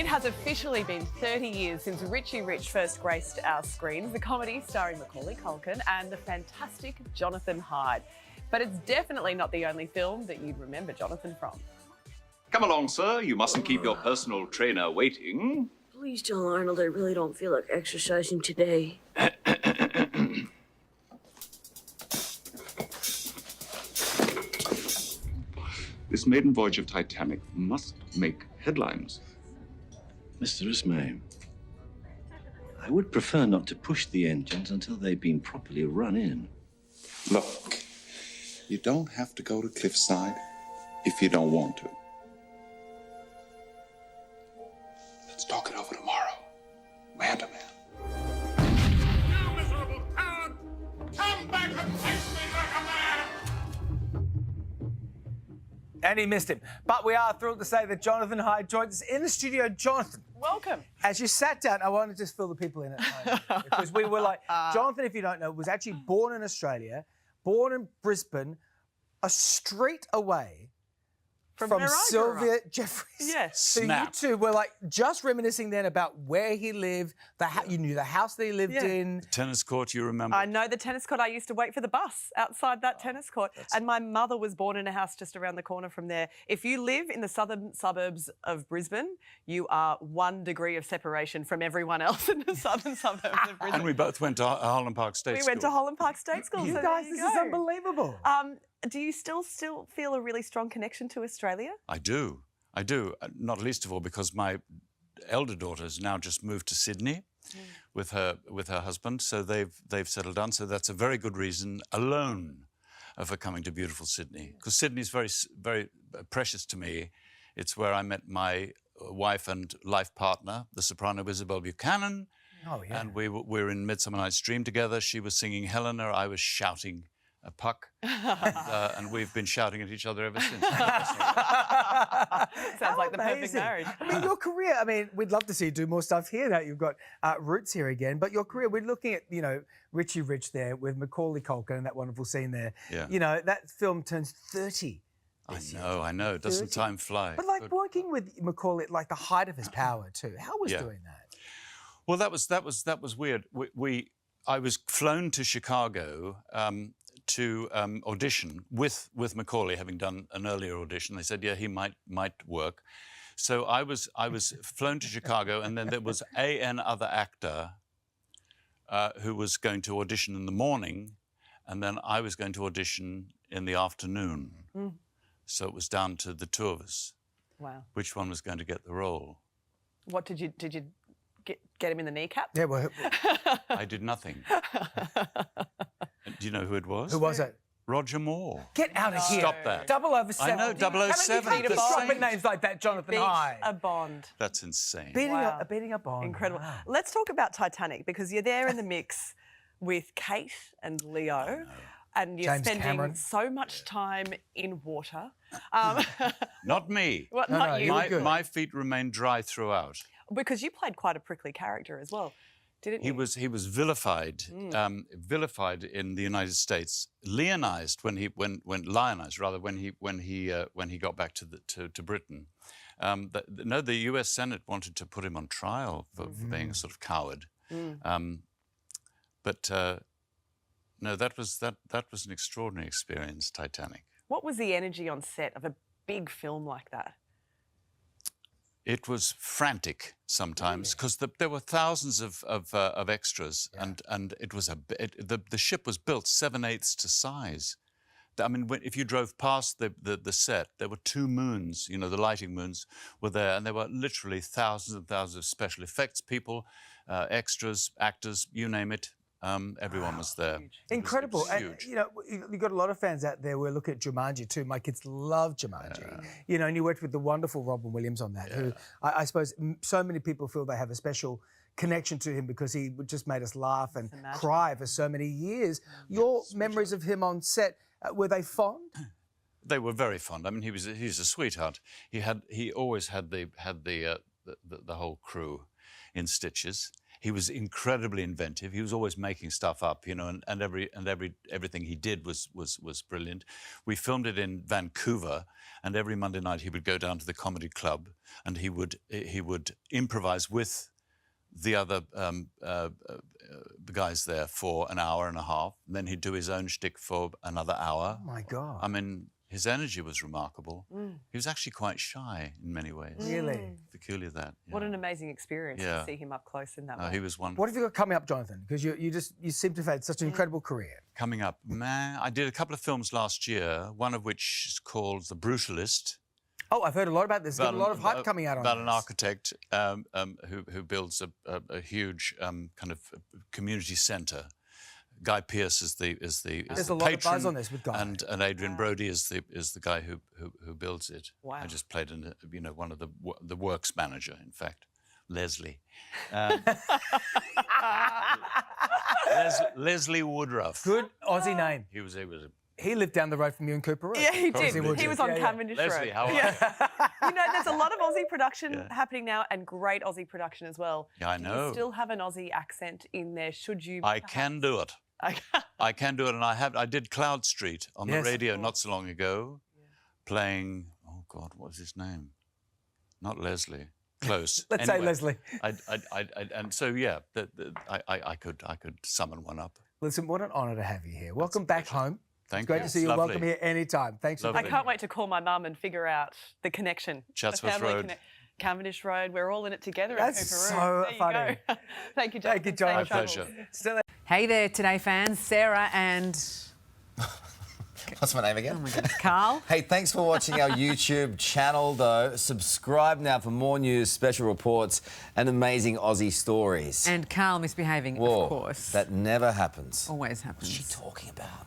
It has officially been 30 years since Richie Rich first graced our screens, the comedy starring Macaulay Culkin and the fantastic Jonathan Hyde. But it's definitely not the only film that you'd remember Jonathan from. Come along, sir. You mustn't keep your personal trainer waiting. Please tell Arnold I really don't feel like exercising today. This maiden voyage of Titanic must make headlines. Mr. Ismay, I would prefer not to push the engines until they've been properly run in. Look, you don't have to go to Cliffside if you don't want to. Let's talk it over tomorrow, man to man. You miserable coward! Come back and face me like a man! And he missed him. But we are thrilled to say that Jonathan Hyde joins us in the studio. Jonathan, Welcome. as you sat down, I want to just fill the people in at home. Because we were like, Jonathan, if you don't know, was actually born in Australia, born in Brisbane, a street away from where I grew Sylvia up. Jeffries. Yes. So Snap. you two were like just reminiscing then about where he lived, you knew the house that he lived Yeah. in. Tennis court, you remember? I know the tennis court. I used to wait for the bus outside that tennis court. And my mother was born in a house just around the corner from there. If you live in the southern suburbs of Brisbane, you are 1 degree of separation from everyone else in the southern suburbs of Brisbane. And we both went to Holland Park State We School. went to Holland Park State School. You so guys, there you this is go. unbelievable. Do you still feel a really strong connection to Australia? I do. Not least of all because my elder daughter has now just moved to Sydney with her husband, so they've settled down. So that's a very good reason alone for coming to beautiful Sydney, because Sydney's very precious to me. It's where I met my wife and life partner, the soprano Isabel Buchanan. Oh, yeah. And we were in Midsummer Night's Dream together. She was singing Helena, I was shouting a Puck, and we've been shouting at each other ever since. Sounds like the perfect Amazing. marriage. I mean, your career, we'd love to see you do more stuff here now you've got roots here again. But your career, we're looking at, Richie Rich there with Macaulay Culkin and that wonderful scene there. Yeah. That film turns 30. I know. Doesn't 30. time fly? But working with Macaulay, like the height of his power too. How was Yeah. doing that? Well, that was weird. I was flown to Chicago to audition with Macaulay, having done an earlier audition. They said, yeah, he might work. So I was flown to Chicago, and then there was another actor who was going to audition in the morning, and then I was going to audition in the afternoon. So it was down to the two of us. Wow. Which one was going to get the role? What did you get him in the kneecap? Yeah, well, I did nothing. Do you know who it was? who was it? Roger Moore. Get out of here. Stop that. 007. I know, 007, You can't the keep dropping same. names like that, Jonathan Beat Hyde. a Bond. That's insane. Beating up on. Incredible. Wow. Let's talk about Titanic, because you're there in the mix with Kate and Leo. And you're James spending Cameron. so much time in water. Not me. Well, No, not no, you. you were good. My feet remained dry throughout. Because you played quite a prickly character as well, didn't you? He was vilified, vilified in the United States, lionized when he got back to Britain. The U.S. Senate wanted to put him on trial for being a sort of coward. No, that was an extraordinary experience, Titanic. What was the energy on set of a big film like that? It was frantic sometimes because there were thousands of extras, and it was the ship was built 7/8 to size. I mean, if you drove past the set, there were 2 moons. The lighting moons were there, and there were literally thousands and thousands of special effects people, extras, actors, you name it. Everyone was there. Incredible. It was huge. And you've got a lot of fans out there. We're looking at Jumanji too. My kids love Jumanji. And you worked with the wonderful Robin Williams on that, who I suppose so many people feel they have a special connection to him because he just made us laugh and cry for so many years. Your memories of him on set, were they fond? They were very fond. I mean, he's a sweetheart. He always had the the whole crew in stitches. He was incredibly inventive. He was always making stuff up, you know, and everything he did was brilliant. We filmed it in Vancouver, and every Monday night he would go down to the comedy club and he would improvise with the other guys there for an hour and a half. And then he'd do his own shtick for another hour. Oh my God. I mean, his energy was remarkable. He was actually quite shy in many ways. Really? Peculiar that. Yeah. What an amazing experience to see him up close in that way. He was wonderful. What have you got coming up, Jonathan? Because you seem to have had such an incredible career. Coming up, man, I did a couple of films last year, one of which is called The Brutalist. Oh, I've heard a lot about this. There's a lot of hype coming out on about this. an architect who builds a huge kind of community centre. Guy Pearce is the There's the a lot of patron, buzz on this with Guy. and Adrian Brody is the guy who builds it. Wow. I just played one of the works manager, in fact, Leslie. Leslie Woodruff. Good Aussie name. He was He lived down the road from you in Cooper Road. Yeah, he did. Aussie He was on Cavendish Road. Leslie, how are you? You know, there's a lot of Aussie production happening now, and great Aussie production as well. Yeah, I Do know. you still have an Aussie accent in there? Should you? I can do it. I can do it, and I did Cloud Street on the Yes. radio not so long ago, playing. Oh God, what was his name? Not Leslie. Close. Let's say Leslie. And so yeah, I could summon one up. Listen, what an honour to have you here. Welcome back home. Thank It's great you. to see you. Lovely. Welcome here anytime. Thanks for Lovely. I can't wait to call my mum and figure out the connection. Chatsworth the family Road. Cavendish Road. We're all in it together. That's in Cooper so Road. There funny. You go. Thank you, Jonathan. Thank you, Jonathan. My Safe travels. pleasure. Still Hey there, Today fans. Sarah and What's my name again? oh my goodness, Carl. Hey, thanks for watching our YouTube channel, though. Subscribe now for more news, special reports, and amazing Aussie stories. And Carl misbehaving, Whoa, of course. that never happens. always happens. What's she talking about?